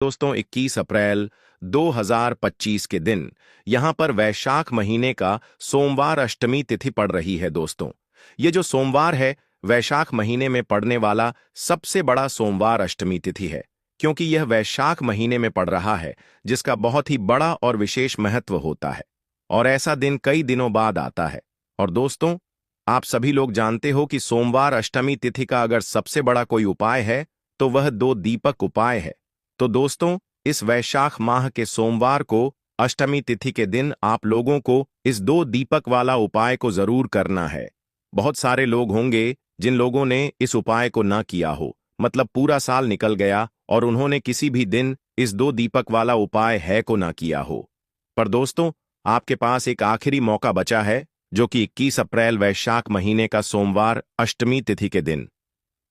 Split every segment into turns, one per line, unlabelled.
दोस्तों 21 अप्रैल 2025 के दिन यहां पर वैशाख महीने का सोमवार अष्टमी तिथि पड़ रही है। दोस्तों ये जो सोमवार है वैशाख महीने में पड़ने वाला सबसे बड़ा सोमवार अष्टमी तिथि है, क्योंकि यह वैशाख महीने में पड़ रहा है जिसका बहुत ही बड़ा और विशेष महत्व होता है। और ऐसा दिन कई दिनों बाद आता है। और दोस्तों आप सभी लोग जानते हो कि सोमवार अष्टमी तिथि का अगर सबसे बड़ा कोई उपाय है तो वह दो दीपक उपाय है। तो दोस्तों इस वैशाख माह के सोमवार को अष्टमी तिथि के दिन आप लोगों को इस दो दीपक वाला उपाय को जरूर करना है। बहुत सारे लोग होंगे जिन लोगों ने इस उपाय को ना किया हो, मतलब पूरा साल निकल गया और उन्होंने किसी भी दिन इस दो दीपक वाला उपाय है को ना किया हो। पर दोस्तों आपके पास एक आखिरी मौका बचा है, जो कि 21 अप्रैल वैशाख महीने का सोमवार अष्टमी तिथि के दिन।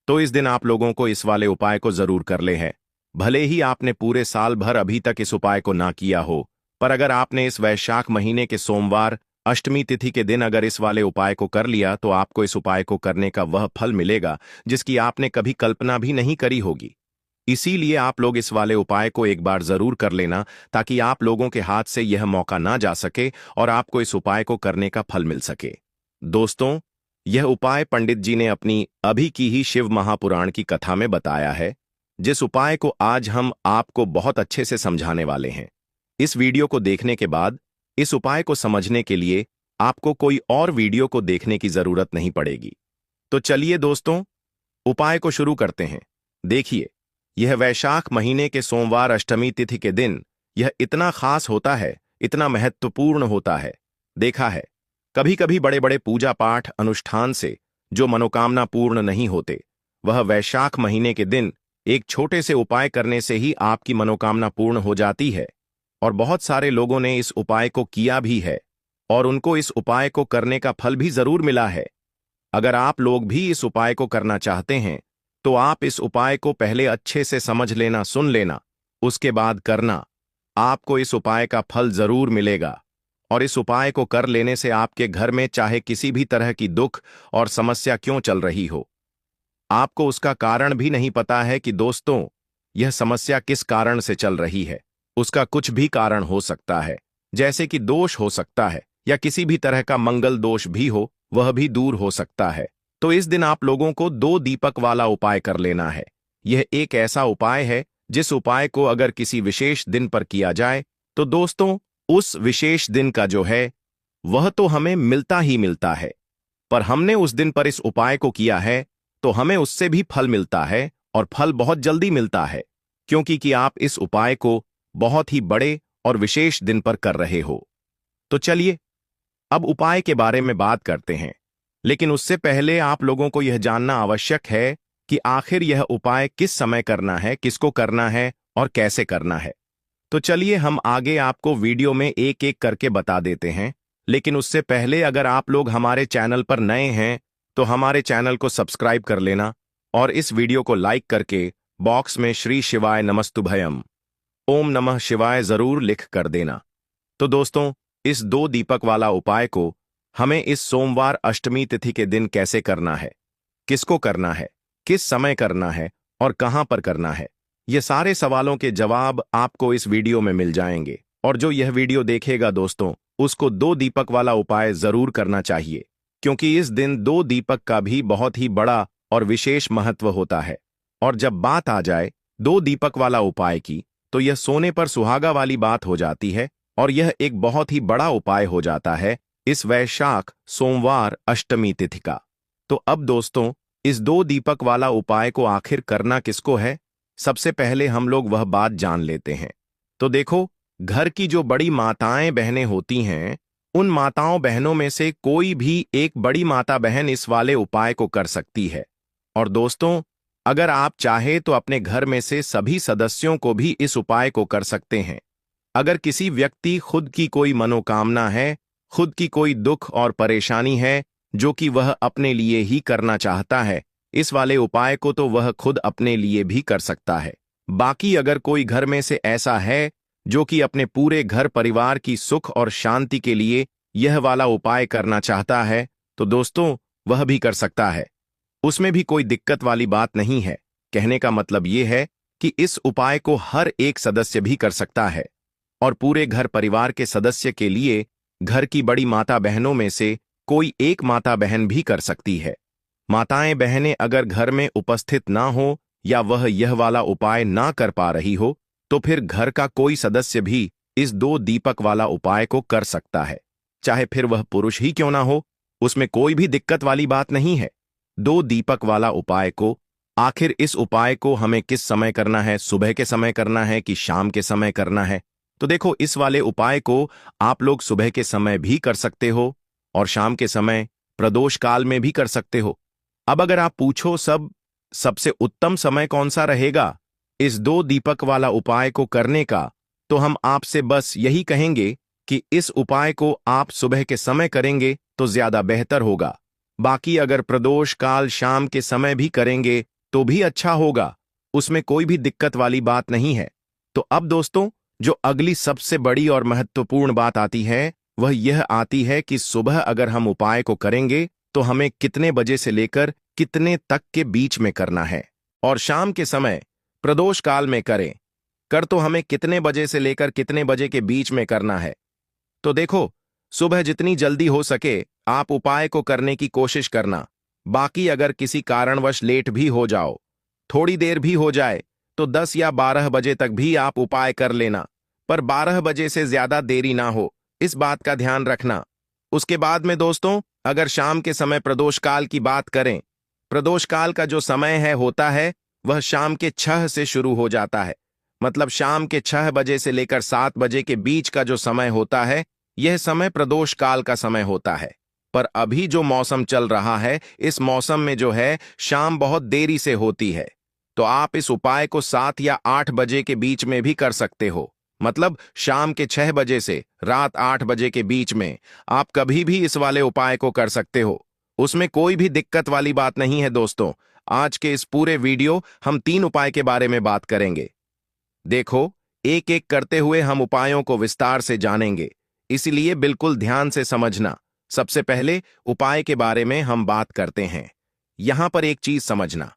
तो इस दिन आप लोगों को इस वाले उपाय को जरूर कर ले है। भले ही आपने पूरे साल भर अभी तक इस उपाय को ना किया हो, पर अगर आपने इस वैशाख महीने के सोमवार अष्टमी तिथि के दिन अगर इस वाले उपाय को कर लिया तो आपको इस उपाय को करने का वह फल मिलेगा जिसकी आपने कभी कल्पना भी नहीं करी होगी। इसीलिए आप लोग इस वाले उपाय को एक बार जरूर कर लेना, ताकि आप लोगों के हाथ से यह मौका ना जा सके और आपको इस उपाय को करने का फल मिल सके। दोस्तों यह उपाय पंडित जी ने अपनी अभी की ही शिव महापुराण की कथा में बताया है, जिस उपाय को आज हम आपको बहुत अच्छे से समझाने वाले हैं। इस वीडियो को देखने के बाद इस उपाय को समझने के लिए आपको कोई और वीडियो को देखने की जरूरत नहीं पड़ेगी। तो चलिए दोस्तों उपाय को शुरू करते हैं। देखिए यह वैशाख महीने के सोमवार अष्टमी तिथि के दिन यह इतना खास होता है, इतना महत्वपूर्ण होता है। देखा है कभी कभी बड़े बड़े पूजा पाठ अनुष्ठान से जो मनोकामना पूर्ण नहीं होते, वह वैशाख महीने के दिन एक छोटे से उपाय करने से ही आपकी मनोकामना पूर्ण हो जाती है। और बहुत सारे लोगों ने इस उपाय को किया भी है और उनको इस उपाय को करने का फल भी जरूर मिला है। अगर आप लोग भी इस उपाय को करना चाहते हैं तो आप इस उपाय को पहले अच्छे से समझ लेना, सुन लेना, उसके बाद करना। आपको इस उपाय का फल जरूर मिलेगा। और इस उपाय को कर लेने से आपके घर में चाहे किसी भी तरह की दुख और समस्या क्यों चल रही हो, आपको उसका कारण भी नहीं पता है कि दोस्तों यह समस्या किस कारण से चल रही है। उसका कुछ भी कारण हो सकता है, जैसे कि दोष हो सकता है या किसी भी तरह का मंगल दोष भी हो, वह भी दूर हो सकता है। तो इस दिन आप लोगों को दो दीपक वाला उपाय कर लेना है। यह एक ऐसा उपाय है जिस उपाय को अगर किसी विशेष दिन पर किया जाए तो दोस्तों उस विशेष दिन का जो है वह तो हमें मिलता ही मिलता है, पर हमने उस दिन पर इस उपाय को किया है तो हमें उससे भी फल मिलता है, और फल बहुत जल्दी मिलता है, क्योंकि कि आप इस उपाय को बहुत ही बड़े और विशेष दिन पर कर रहे हो। तो चलिए अब उपाय के बारे में बात करते हैं, लेकिन उससे पहले आप लोगों को यह जानना आवश्यक है कि आखिर यह उपाय किस समय करना है, किसको करना है और कैसे करना है। तो चलिए हम आगे आपको वीडियो में एक एक करके बता देते हैं, लेकिन उससे पहले अगर आप लोग हमारे चैनल पर नए हैं तो हमारे चैनल को सब्सक्राइब कर लेना और इस वीडियो को लाइक करके बॉक्स में श्री शिवाय नमस्तुभयम ओम नमः शिवाय जरूर लिख कर देना। तो दोस्तों इस दो दीपक वाला उपाय को हमें इस सोमवार अष्टमी तिथि के दिन कैसे करना है, किसको करना है, किस समय करना है और कहां पर करना है, ये सारे सवालों के जवाब आपको इस वीडियो में मिल जाएंगे। और जो यह वीडियो देखेगा दोस्तों उसको दो दीपक वाला उपाय जरूर करना चाहिए, क्योंकि इस दिन दो दीपक का भी बहुत ही बड़ा और विशेष महत्व होता है। और जब बात आ जाए दो दीपक वाला उपाय की तो यह सोने पर सुहागा वाली बात हो जाती है, और यह एक बहुत ही बड़ा उपाय हो जाता है इस वैशाख सोमवार अष्टमी तिथि का। तो अब दोस्तों इस दो दीपक वाला उपाय को आखिर करना किसको है, सबसे पहले हम लोग वह बात जान लेते हैं। तो देखो घर की जो बड़ी माताएं बहनें होती हैं, उन माताओं बहनों में से कोई भी एक बड़ी माता बहन इस वाले उपाय को कर सकती है। और दोस्तों अगर आप चाहे तो अपने घर में से सभी सदस्यों को भी इस उपाय को कर सकते हैं। अगर किसी व्यक्ति खुद की कोई मनोकामना है, खुद की कोई दुख और परेशानी है जो कि वह अपने लिए ही करना चाहता है, इस वाले उपाय को तो वह खुद अपने लिए भी कर सकता है। बाकी अगर कोई घर में से ऐसा है जो कि अपने पूरे घर परिवार की सुख और शांति के लिए यह वाला उपाय करना चाहता है तो दोस्तों वह भी कर सकता है। उसमें भी कोई दिक्कत वाली बात नहीं है। कहने का मतलब यह है कि इस उपाय को हर एक सदस्य भी कर सकता है और पूरे घर परिवार के सदस्य के लिए घर की बड़ी माता बहनों में से कोई एक माता बहन भी कर सकती है। माताएं बहनें अगर घर में उपस्थित ना हो या वह यह वाला उपाय ना कर पा रही हो तो फिर घर का कोई सदस्य भी इस 2 दीपक वाला उपाय को कर सकता है, चाहे फिर वह पुरुष ही क्यों ना हो। उसमें कोई भी दिक्कत वाली बात नहीं है। 2 दीपक वाला उपाय को आखिर इस उपाय को हमें किस समय करना है, सुबह के समय करना है कि शाम के समय करना है? तो देखो, इस वाले उपाय को आप लोग सुबह के समय भी कर सकते हो और शाम के समय प्रदोष काल में भी कर सकते हो। अब अगर आप पूछो सबसे उत्तम समय कौन सा रहेगा इस 2 दीपक वाला उपाय को करने का, तो हम आपसे बस यही कहेंगे कि इस उपाय को आप सुबह के समय करेंगे तो ज्यादा बेहतर होगा। बाकी अगर प्रदोष काल शाम के समय भी करेंगे तो भी अच्छा होगा, उसमें कोई भी दिक्कत वाली बात नहीं है। तो अब दोस्तों, जो अगली सबसे बड़ी और महत्वपूर्ण बात आती है वह यह आती है कि सुबह अगर हम उपाय को करेंगे तो हमें कितने बजे से लेकर कितने तक के बीच में करना है, और शाम के समय प्रदोष काल में कर तो हमें कितने बजे से लेकर कितने बजे के बीच में करना है। तो देखो, सुबह जितनी जल्दी हो सके आप उपाय को करने की कोशिश करना। बाकी अगर किसी कारणवश लेट भी हो जाओ, थोड़ी देर भी हो जाए, तो 10 या 12 बजे तक भी आप उपाय कर लेना, पर 12 बजे से ज्यादा देरी ना हो, इस बात का ध्यान रखना। उसके बाद में दोस्तों, अगर शाम के समय प्रदोष काल की बात करें, प्रदोष काल का जो समय होता है वह शाम के 6 से शुरू हो जाता है। मतलब शाम के 6 बजे से लेकर 7 बजे के बीच का जो समय होता है, यह समय प्रदोष काल का समय होता है। पर अभी जो मौसम चल रहा है, इस मौसम में जो है शाम बहुत देरी से होती है, तो आप इस उपाय को 7 या 8 बजे के बीच में भी कर सकते हो। मतलब शाम के 6 बजे से रात 8 बजे के बीच में आप कभी भी इस वाले उपाय को कर सकते हो, उसमें कोई भी दिक्कत वाली बात नहीं है। दोस्तों, आज के इस पूरे वीडियो हम 3 उपाय के बारे में बात करेंगे। देखो, एक एक करते हुए हम उपायों को विस्तार से जानेंगे, इसलिए बिल्कुल ध्यान से समझना। सबसे पहले उपाय के बारे में हम बात करते हैं। यहां पर एक चीज समझना,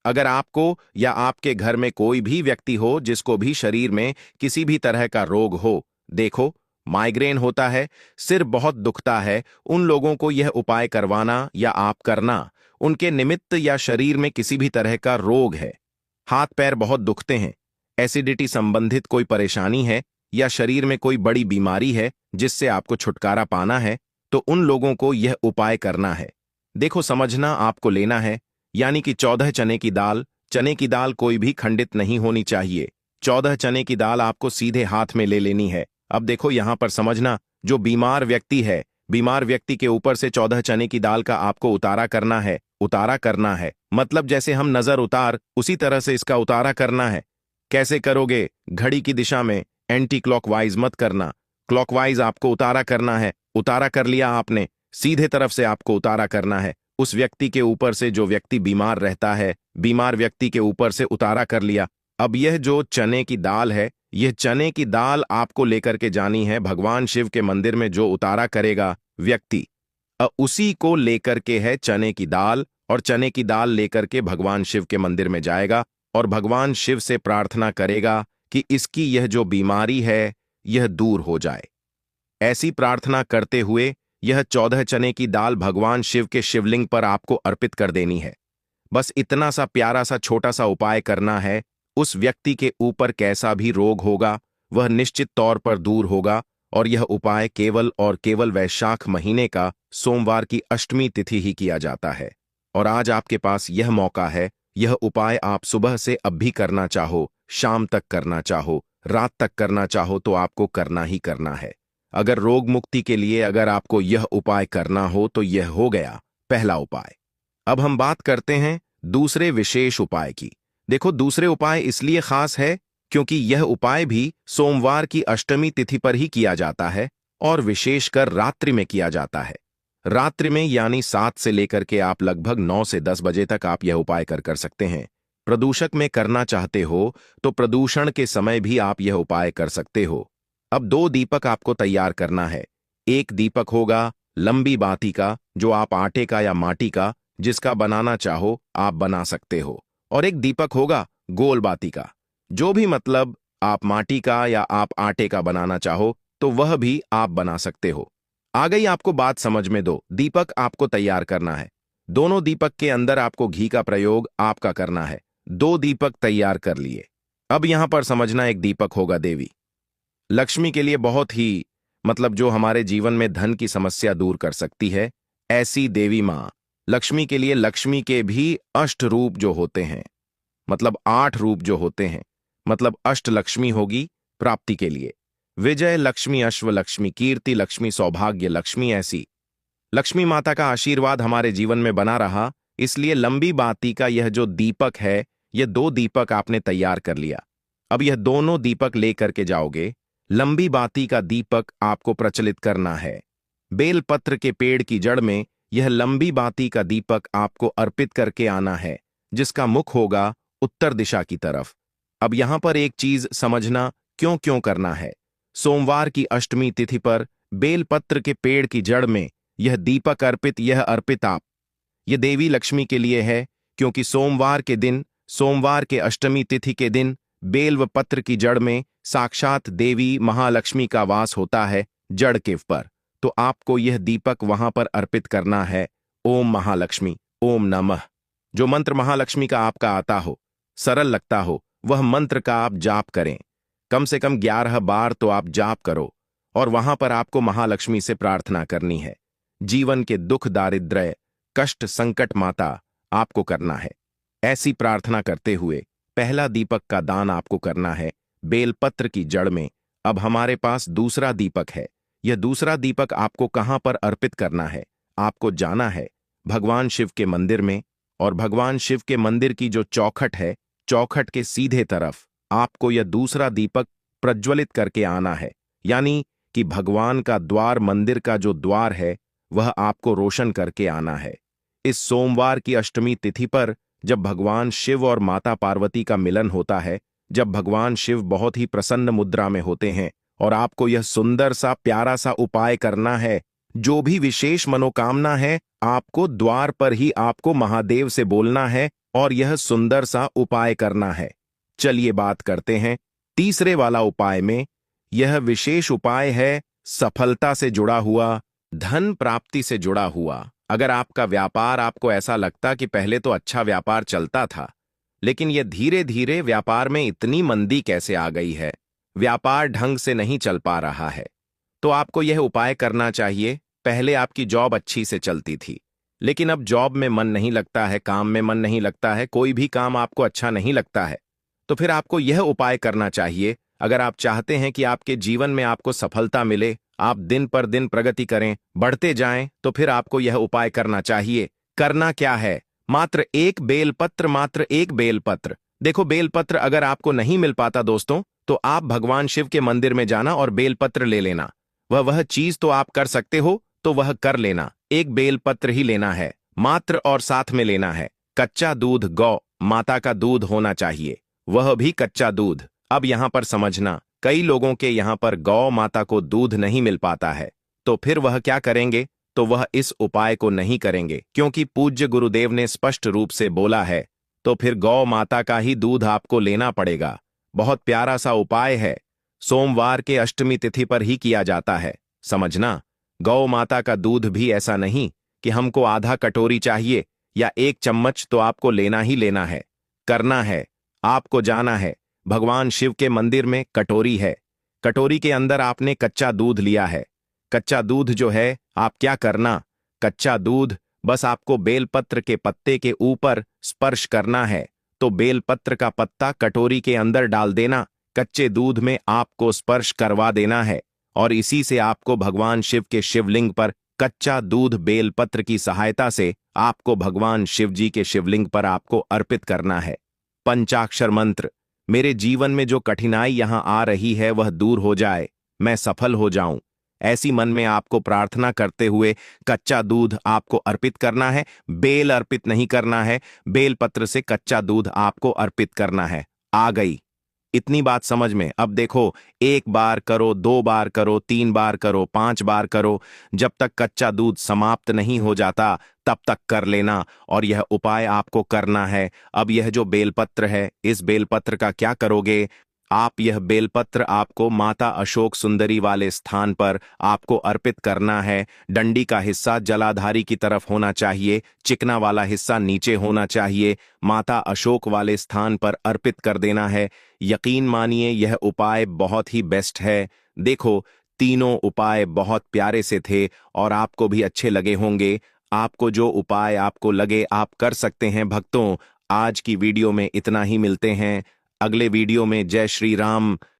अगर आपको या आपके घर में कोई भी व्यक्ति हो जिसको भी शरीर में किसी भी तरह का रोग हो, देखो माइग्रेन होता है, सिर बहुत दुखता है, उन लोगों को यह उपाय करवाना या आप करना उनके निमित्त, या शरीर में किसी भी तरह का रोग है, हाथ पैर बहुत दुखते हैं, एसिडिटी संबंधित कोई परेशानी है, या शरीर में कोई बड़ी बीमारी है जिससे आपको छुटकारा पाना है, तो उन लोगों को यह उपाय करना है। देखो, समझना, आपको लेना है यानी कि 14 चने की दाल। चने की दाल कोई भी खंडित नहीं होनी चाहिए। 14 चने की दाल आपको सीधे हाथ में ले लेनी है। अब देखो, यहां पर समझना, जो बीमार व्यक्ति है, बीमार व्यक्ति के ऊपर से 14 चने की दाल का आपको उतारा करना है। उतारा करना है मतलब जैसे हम नजर उतार, उसी तरह से इसका उतारा करना है। कैसे करोगे? घड़ी की दिशा में, एंटी क्लॉकवाइज मत करना, क्लॉकवाइज आपको उतारा करना है। उतारा कर लिया आपने, सीधे तरफ से आपको उतारा करना है। उस व्यक्ति के ऊपर से, जो व्यक्ति बीमार रहता है, बीमार व्यक्ति के ऊपर से उतारा कर लिया। अब यह जो चने की दाल है, यह चने की दाल आपको लेकर के जानी है भगवान शिव के मंदिर में। जो उतारा करेगा व्यक्ति, उसी को लेकर के है चने की दाल, और चने की दाल लेकर के भगवान शिव के मंदिर में जाएगा और भगवान शिव से प्रार्थना करेगा कि इसकी यह जो बीमारी है यह दूर हो जाए। ऐसी प्रार्थना करते हुए यह 14 चने की दाल भगवान शिव के शिवलिंग पर आपको अर्पित कर देनी है। बस इतना सा प्यारा सा छोटा सा उपाय करना है। उस व्यक्ति के ऊपर कैसा भी रोग होगा वह निश्चित तौर पर दूर होगा, और यह उपाय केवल और केवल वैशाख महीने का सोमवार की अष्टमी तिथि ही किया जाता है। और आज आपके पास यह मौका है। यह उपाय आप सुबह से अब भी करना चाहो, शाम तक करना चाहो, रात तक करना चाहो, तो आपको करना ही करना है। अगर रोग मुक्ति के लिए अगर आपको यह उपाय करना हो तो यह हो गया पहला उपाय। अब हम बात करते हैं दूसरे विशेष उपाय की। देखो, दूसरे उपाय इसलिए खास है क्योंकि यह उपाय भी सोमवार की अष्टमी तिथि पर ही किया जाता है, और विशेषकर रात्रि में किया जाता है। रात्रि में यानी 7 से लेकर के आप लगभग 9 से 10 बजे तक आप यह उपाय कर सकते हैं। प्रदूषक में करना चाहते हो तो प्रदूषण के समय भी आप यह उपाय कर सकते हो। अब 2 दीपक आपको तैयार करना है। एक दीपक होगा लंबी बाती का, जो आप आटे का या माटी का जिसका बनाना चाहो आप बना सकते हो, और एक दीपक होगा गोल बाती का। जो भी मतलब आप माटी का या आप आटे का बनाना चाहो तो वह भी आप बना सकते हो। आ गई आपको बात समझ में। दो दीपक आपको तैयार करना है। दोनों दीपक के अंदर आपको घी का प्रयोग आपका करना है। दो दीपक तैयार कर लिए। अब यहां पर समझना, एक दीपक होगा देवी लक्ष्मी के लिए बहुत ही मतलब जो हमारे जीवन में धन की समस्या दूर कर सकती है, ऐसी देवी मां लक्ष्मी के लिए लक्ष्मी के भी अष्ट रूप जो होते हैं, मतलब 8 रूप जो होते हैं, मतलब अष्ट लक्ष्मी होगी प्राप्ति के लिए। विजय लक्ष्मी, अश्व लक्ष्मी, कीर्ति लक्ष्मी, सौभाग्य लक्ष्मी, ऐसी लक्ष्मी माता का आशीर्वाद हमारे जीवन में बना रहा। इसलिए लंबी बाती का यह जो दीपक है, यह 2 दीपक आपने तैयार कर लिया। अब यह दोनों दीपक लेकर के जाओगे। लंबी बाती का दीपक आपको प्रचलित करना है। बेलपत्र के पेड़ की जड़ में यह लंबी बाती का दीपक आपको अर्पित करके आना है, जिसका मुख होगा उत्तर दिशा की तरफ। अब यहां पर एक चीज समझना, क्यों क्यों करना है। सोमवार की अष्टमी तिथि पर बेलपत्र के पेड़ की जड़ में यह दीपक अर्पित, यह अर्पित आप ये देवी लक्ष्मी के लिए है, क्योंकि सोमवार के दिन, सोमवार के अष्टमी तिथि के दिन बेल व पत्र की जड़ में साक्षात देवी महालक्ष्मी का वास होता है, जड़ के पर। तो आपको यह दीपक वहां पर अर्पित करना है। ओम महालक्ष्मी, ओम नमः। जो मंत्र महालक्ष्मी का आपका आता हो, सरल लगता हो, वह मंत्र का आप जाप करें। कम से कम 11 बार तो आप जाप करो और वहां पर आपको महालक्ष्मी से प्रार्थना करनी है। जीवन के दुख, दारिद्र्य, कष्ट, संकट माता आपको करना है। ऐसी प्रार्थना करते हुए पहला दीपक का दान आपको करना है बेलपत्र की जड़ में। अब हमारे पास दूसरा दीपक है। यह दूसरा दीपक आपको कहां पर अर्पित करना है? आपको जाना है भगवान शिव के मंदिर में, और भगवान शिव के मंदिर की जो चौखट है, चौखट के सीधे तरफ आपको यह दूसरा दीपक प्रज्वलित करके आना है। यानी कि भगवान का द्वार, मंदिर का जो द्वार है, वह आपको रोशन करके आना है। इस सोमवार की अष्टमी तिथि पर जब भगवान शिव और माता पार्वती का मिलन होता है, जब भगवान शिव बहुत ही प्रसन्न मुद्रा में होते हैं, और आपको यह सुंदर सा प्यारा सा उपाय करना है। जो भी विशेष मनोकामना है, आपको द्वार पर ही आपको महादेव से बोलना है और यह सुंदर सा उपाय करना है। चलिए बात करते हैं तीसरे वाला उपाय में। यह विशेष उपाय है सफलता से जुड़ा हुआ, धन प्राप्ति से जुड़ा हुआ। अगर आपका व्यापार, आपको ऐसा लगता कि पहले तो अच्छा व्यापार चलता था, लेकिन यह धीरे धीरे व्यापार में इतनी मंदी कैसे आ गई है, व्यापार ढंग से नहीं चल पा रहा है, तो आपको यह उपाय करना चाहिए। पहले आपकी जॉब अच्छी से चलती थी, लेकिन अब जॉब में मन नहीं लगता है, काम में मन नहीं लगता है, कोई भी काम आपको अच्छा नहीं लगता है, तो फिर आपको यह उपाय करना चाहिए। अगर आप चाहते हैं कि आपके जीवन में आपको सफलता मिले, आप दिन पर दिन प्रगति करें, बढ़ते जाएं, तो फिर आपको यह उपाय करना चाहिए। करना क्या है? मात्र एक बेलपत्र, मात्र एक बेलपत्र। देखो, बेलपत्र अगर आपको नहीं मिल पाता दोस्तों, तो आप भगवान शिव के मंदिर में जाना और बेलपत्र ले लेना। वह चीज तो आप कर सकते हो, तो वह कर लेना। एक बेलपत्र ही लेना है मात्र, और साथ में लेना है कच्चा दूध, गौ माता का दूध होना चाहिए, वह भी कच्चा दूध। अब यहां पर समझना, कई लोगों के यहां पर गौ माता को दूध नहीं मिल पाता है, तो फिर वह क्या करेंगे? तो वह इस उपाय को नहीं करेंगे, क्योंकि पूज्य गुरुदेव ने स्पष्ट रूप से बोला है। तो फिर गौ माता का ही दूध आपको लेना पड़ेगा। बहुत प्यारा सा उपाय है, सोमवार के अष्टमी तिथि पर ही किया जाता है। समझना, गौ माता का दूध भी ऐसा नहीं कि हमको आधा कटोरी चाहिए या 1 चम्मच, तो आपको लेना ही लेना है। करना है, आपको जाना है भगवान शिव के मंदिर में। कटोरी है, कटोरी के अंदर आपने कच्चा दूध लिया है। कच्चा दूध जो है, आप क्या करना, कच्चा दूध बस आपको बेलपत्र के पत्ते के ऊपर स्पर्श करना है। तो बेलपत्र का पत्ता कटोरी के अंदर डाल देना, कच्चे दूध में आपको स्पर्श करवा देना है, और इसी से आपको भगवान शिव के शिवलिंग पर कच्चा दूध बेलपत्र की सहायता से आपको भगवान शिव जी के शिवलिंग पर आपको अर्पित करना है। पंचाक्षर मंत्र, मेरे जीवन में जो कठिनाई यहां आ रही है वह दूर हो जाए, मैं सफल हो जाऊं, ऐसी मन में आपको प्रार्थना करते हुए कच्चा दूध आपको अर्पित करना है। बेल अर्पित नहीं करना है, बेलपत्र से कच्चा दूध आपको अर्पित करना है। आ गई इतनी बात समझ में? अब देखो, एक बार करो, दो बार करो, तीन बार करो, पांच बार करो, जब तक कच्चा दूध समाप्त नहीं हो जाता तब तक कर लेना। और यह उपाय आपको करना है। अब यह जो बेलपत्र है, इस बेलपत्र का क्या करोगे आप? यह बेलपत्र आपको माता अशोक सुंदरी वाले स्थान पर आपको अर्पित करना है। डंडी का हिस्सा जलाधारी की तरफ होना चाहिए, चिकना वाला हिस्सा नीचे होना चाहिए। माता अशोक वाले स्थान पर अर्पित कर देना है। यकीन मानिए यह उपाय बहुत ही बेस्ट है। देखो, तीनों उपाय बहुत प्यारे से थे और आपको भी अच्छे लगे होंगे। आपको जो उपाय आपको लगे आप कर सकते हैं भक्तों। आज की वीडियो में इतना ही, मिलते हैं अगले वीडियो में। जय श्री राम।